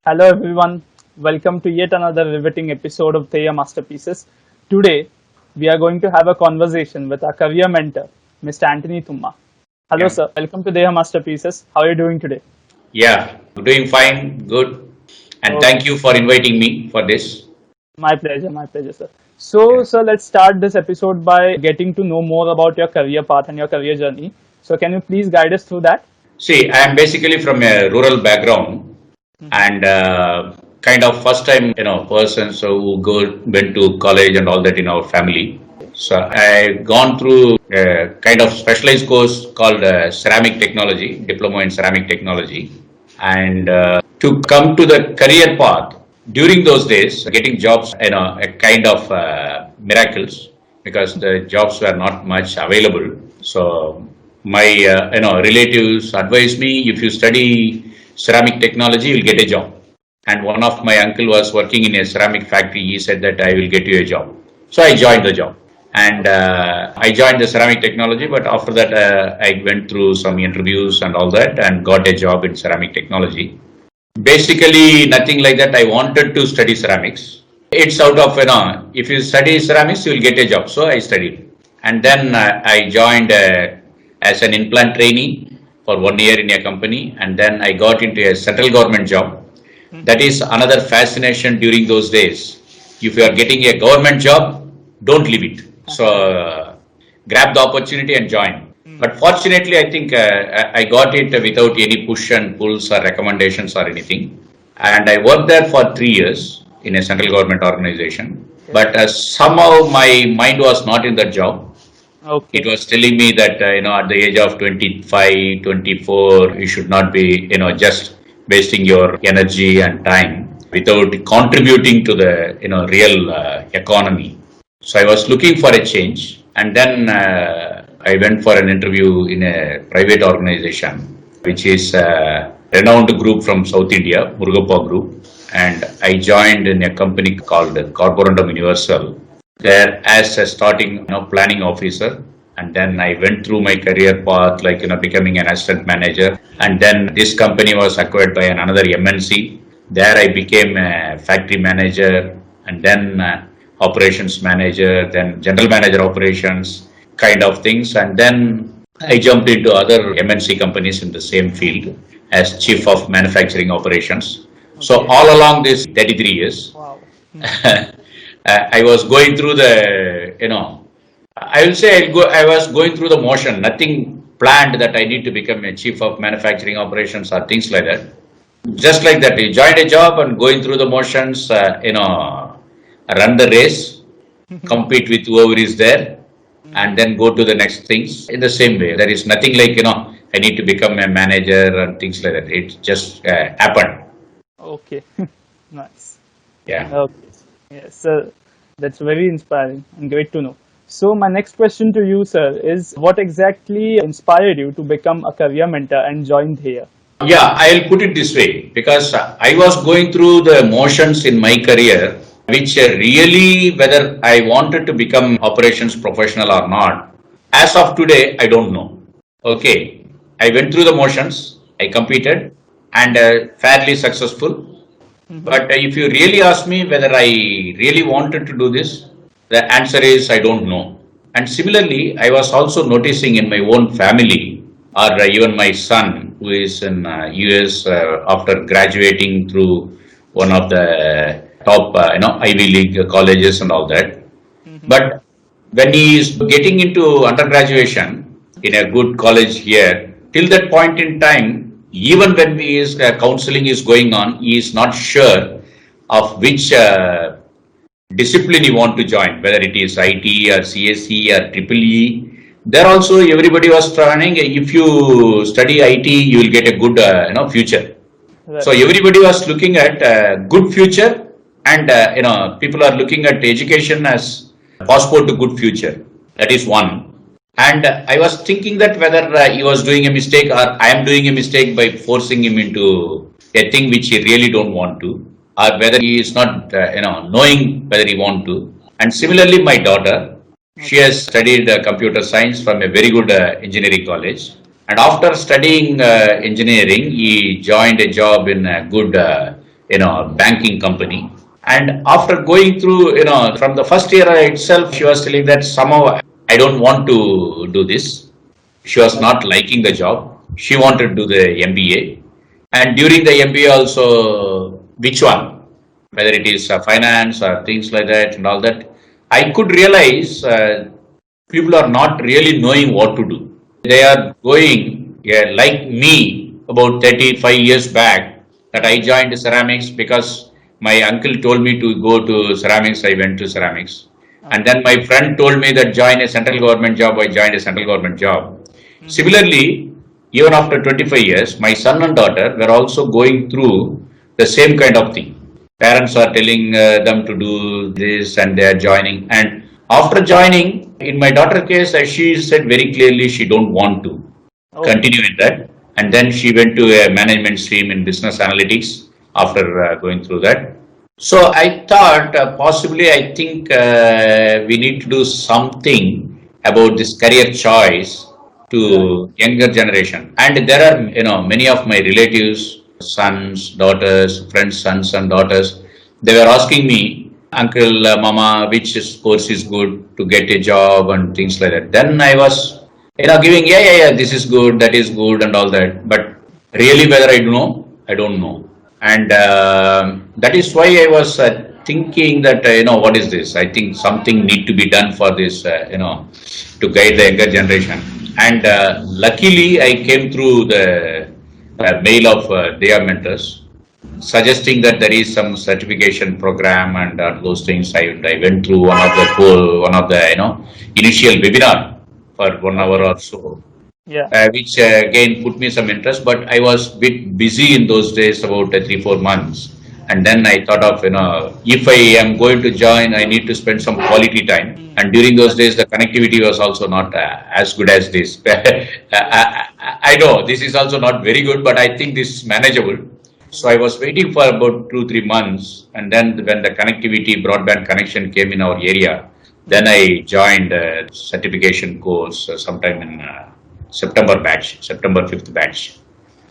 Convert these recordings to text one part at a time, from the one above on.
Hello everyone, welcome to yet another riveting episode of Dheya Masterpieces. Today, we are going to have a conversation with our career mentor, Mr. Antony Thumma. Hello Yeah, sir, welcome to Dheya Masterpieces. How are you doing today? yeah, doing fine, good, and Okay, thank you for inviting me for this. my pleasure sir. So Yeah. sir, let's start this episode by getting to know more about your career path and your career journey. So can you please guide us through that? See, I am basically from a rural background and kind of first time, person so who went to college and all that in our family. So I gone through a kind of specialized course called ceramic technology, diploma in ceramic technology, and to come to the career path during those days, getting jobs, a kind of miracles because the jobs were not much available. So my relatives advised me if you study ceramic technology, you'll get a job. And one of my uncle was working in a ceramic factory. He said that I will get you a job. So I joined the job. And I joined the ceramic technology, but after that, I went through some interviews and all that and got a job in ceramic technology. Basically, nothing like that. I wanted to study ceramics. It's out of, if you study ceramics, you will get a job. So I studied. And then I joined as an implant trainee for 1 year in a company. And then I got into a central government job. That is another fascination during those days. If you are getting a government job, don't leave it. So grab the opportunity and join. But fortunately, I think I got it without any push and pulls or recommendations or anything. And I worked there for 3 years in a central government organization. But somehow my mind was not in that job. It Okay, was telling me that, at the age of 25, 24, you should not be, just wasting your energy and time without contributing to the, real economy. So I was looking for a change, and then I went for an interview in a private organization, which is a renowned group from South India, Murugappa Group, and I joined in a company called Corporandum Universal there as a starting planning officer. And then I went through my career path like becoming an assistant manager, and then this company was acquired by another MNC. There I became a factory manager, and then operations manager, then general manager operations kind of things, and then I jumped into other MNC companies in the same field as chief of manufacturing operations. So okay, all along this 33 years, wow. I was going through the, I will say I was going through the motion, nothing planned that I need to become a chief of manufacturing operations or things like that. Just like that, you joined a job and going through the motions, run the race, compete with whoever is there, and then go to the next things in the same way. There is nothing like, I need to become a manager and things like that. It just happened. Okay, nice. Yeah. Okay. Yes, sir. That's very inspiring and great to know. So my next question to you, sir, is what exactly inspired you to become a career mentor and join here? Yeah, I'll put it this way because I was going through the motions in my career, which really, whether I wanted to become operations professional or not, as of today, I don't know. Okay, I went through the motions, I competed, and fairly successful. Mm-hmm. But if you really ask me whether I really wanted to do this, the answer is I don't know. And similarly, I was also noticing in my own family, or even my son who is in US after graduating through one of the top, Ivy League colleges and all that. Mm-hmm. But when he is getting into undergraduation in a good college here, till that point in time, even when his counseling is going on, he is not sure of which discipline you want to join, whether it is IT or CSE or Triple E. There also everybody was trying. If you study IT, you will get a good future. So Right. everybody was looking at good future, and people are looking at education as passport to good future. That is one. And I was thinking that whether he was doing a mistake or I am doing a mistake by forcing him into a thing which he really don't want to, or whether he is not, knowing whether he want to. And similarly, my daughter, she Okay. has studied computer science from a very good engineering college. And after studying engineering, he joined a job in a good banking company. And after going through, from the first year itself, she was telling that somehow I don't want to do this. She was not liking the job. She wanted to do the MBA. And during the MBA also, which one? Whether it is finance or things like that and all that, I could realize people are not really knowing what to do. They are going, yeah, like me about 35 years back, that I joined ceramics because my uncle told me to go to ceramics. I went to ceramics. And then my friend told me that join a central government job. I joined a central government job. Similarly, even after 25 years, my son and daughter were also going through the same kind of thing. Parents are telling them to do this and they are joining. And after joining, in my daughter case, she said very clearly she don't want to continue in that. And then she went to a management stream in business analytics after going through that. So I thought possibly I think we need to do something about this career choice to younger generation. And there are, many of my relatives, sons, daughters, friends, sons and daughters, they were asking me, uncle, mama, which course is good to get a job and things like that. Then I was, giving, yeah, this is good, that is good and all that. But really whether I know, I don't know. And that is why I was thinking that, what is this? I think something need to be done for this, to guide the younger generation. And luckily, I came through the mail of Dheya Mentors, suggesting that there is some certification program and those things. I went through one of the initial webinar for 1 hour or so. Yeah. Which again put me some interest, but I was a bit busy in those days, about 3-4 months. And then I thought of, if I am going to join, I need to spend some quality time. And during those days, the connectivity was also not as good as this. I know this is also not very good, but I think this is manageable. So I was waiting for about 2-3 months. And then when the connectivity, broadband connection came in our area, then I joined a certification course sometime in September 5th batch.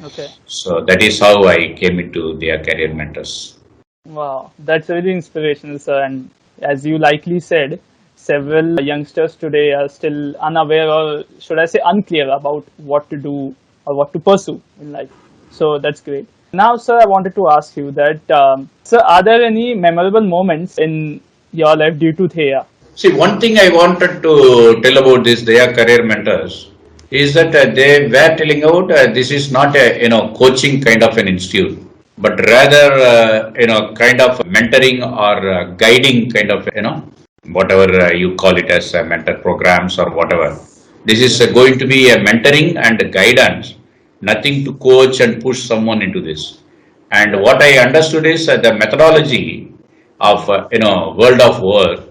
Okay. So that is how I came into Dheya Career Mentors. Wow, that's very inspirational, sir. And as you likely said, several youngsters today are still unaware, or should I say unclear, about what to do or what to pursue in life. So that's great. Now, sir, I wanted to ask you that, sir, are there any memorable moments in your life due to Dheya? See, one thing I wanted to tell about this Dheya Career Mentors is that they were telling out this is not a coaching kind of an institute, but rather kind of mentoring or guiding kind of whatever you call it as mentor programs or whatever. This is going to be a mentoring and a guidance, nothing to coach and push someone into this. And what I understood is the methodology of world of work,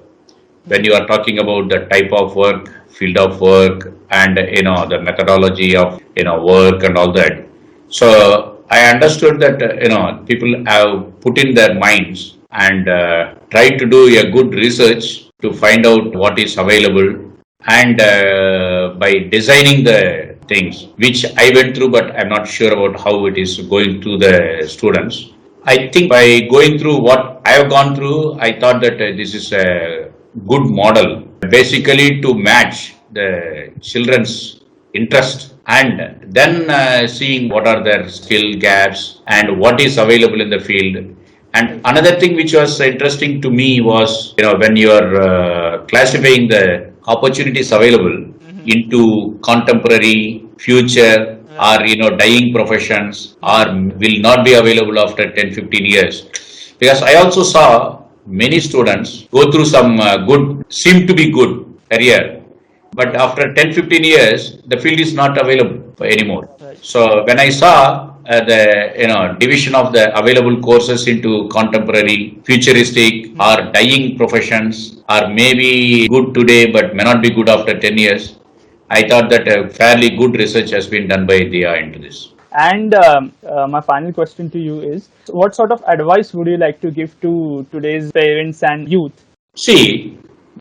when you are talking about the type of work, field of work, and the methodology of work and all that. So I understood that people have put in their minds and tried to do a good research to find out what is available, and by designing the things which I went through, but I'm not sure about how it is going to the students. I think by going through what I have gone through, I thought that this is a good model, basically to match the children's interest, and then seeing what are their skill gaps and what is available in the field. And another thing which was interesting to me was, when you are classifying the opportunities available into contemporary, future, or dying professions, or will not be available after 10-15 years. Because I also saw many students go through some seem to be good career, but after 10-15 years, the field is not available anymore. Right. So when I saw the division of the available courses into contemporary, futuristic, or dying professions, or maybe good today but may not be good after 10 years, I thought that a fairly good research has been done by Dheya into this. And my final question to you is, what sort of advice would you like to give to today's parents and youth? See,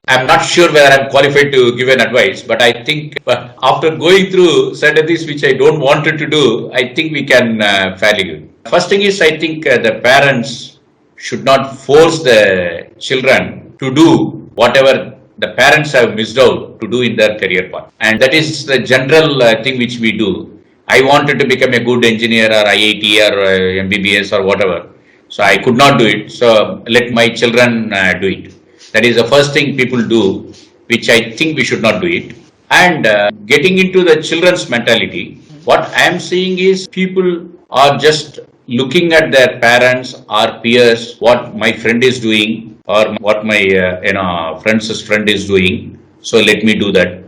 I'm not sure whether I'm qualified to give an advice, but I think after going through certain things which I don't wanted to do, I think we can fairly good. First thing is, I think the parents should not force the children to do whatever the parents have missed out to do in their career path. And that is the general thing which we do. I wanted to become a good engineer or IIT or MBBS or whatever. So I could not do it. So let my children do it. That is the first thing people do, which I think we should not do it. And getting into the children's mentality, what I am seeing is people are just looking at their parents or peers, what my friend is doing or what my friend's friend is doing. So let me do that.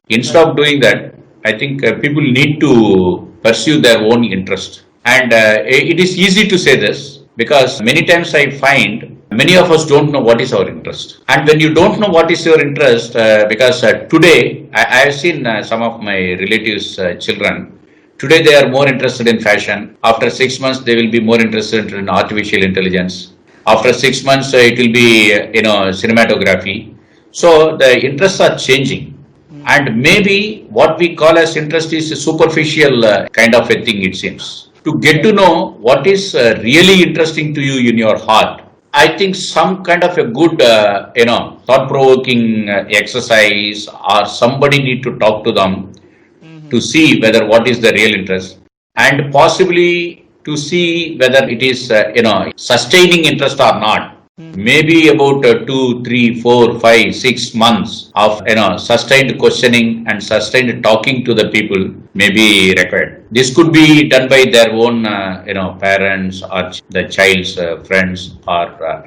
Instead of doing that, I think people need to pursue their own interest. And it is easy to say this because many times I find many of us don't know what is our interest. And when you don't know what is your interest, because today I have seen some of my relatives' children. Today they are more interested in fashion. After 6 months, they will be more interested in artificial intelligence. After 6 months, it will be cinematography. So the interests are changing. And maybe what we call as interest is a superficial kind of a thing, it seems. To get to know what is really interesting to you in your heart, I think some kind of a good, thought-provoking exercise or somebody need to talk to them to see whether what is the real interest and possibly to see whether it is, sustaining interest or not. Maybe about 2, 3, 4, 5, 6 months of sustained questioning and sustained talking to the people may be required. This could be done by their own parents or the child's friends or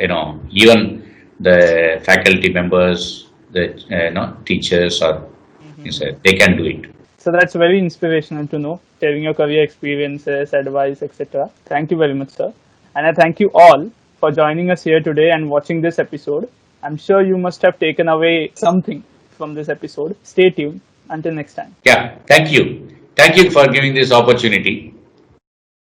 even the faculty members, the teachers or they can do it. So that's very inspirational to know, sharing your career experiences, advice, etc. Thank you very much, sir. And I thank you all for joining us here today and watching this episode. I'm sure you must have taken away something from this episode. Stay tuned. Until next time. Yeah, thank you. Thank you for giving this opportunity.